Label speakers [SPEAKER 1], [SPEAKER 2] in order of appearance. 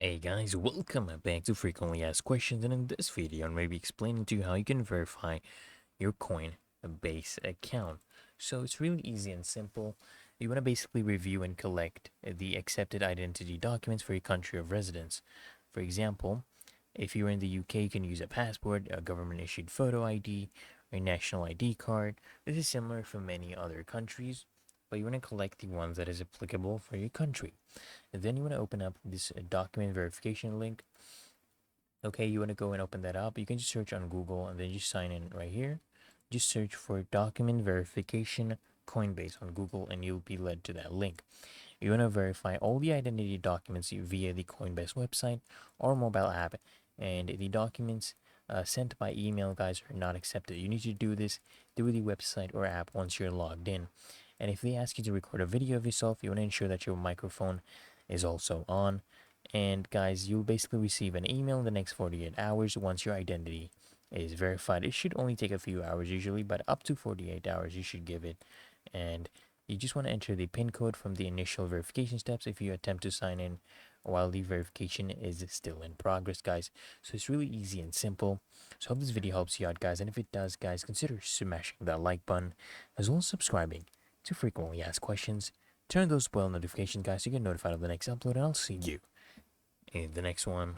[SPEAKER 1] Hey guys, welcome back to Frequently Asked Questions, and in this video I'm going to be explaining to you how you can verify your Coinbase account. So it's really easy and simple. You want to basically review and collect the accepted identity documents for your country of residence. For example, if you're in the UK, you can use a passport, a government issued photo ID, or a national ID card. This is similar for many other countries, but you want to collect the ones that is applicable for your country. And then you want to open up this document verification link. Okay, you want to go and open that up. You can just search on Google and then just sign in right here. Just search for document verification Coinbase on Google and you'll be led to that link. You want to verify all the identity documents via the Coinbase website or mobile app, and the documents sent by email, guys, are not accepted. You need to do this through the website or app once you're logged in. And if they ask you to record a video of yourself, you want to ensure that your microphone is also on. And guys, you'll basically receive an email in the next 48 hours once your identity is verified. It should only take a few hours usually, but up to 48 hours you should give it. And you just want to enter the PIN code from the initial verification steps if you attempt to sign in while the verification is still in progress, guys. So it's really easy and simple. So I hope this video helps you out, guys. And if it does, guys, consider smashing that like button as well as subscribing to Frequently Asked Questions. Turn those bell notifications, guys, so you get notified of the next upload, and I'll see you in the next one.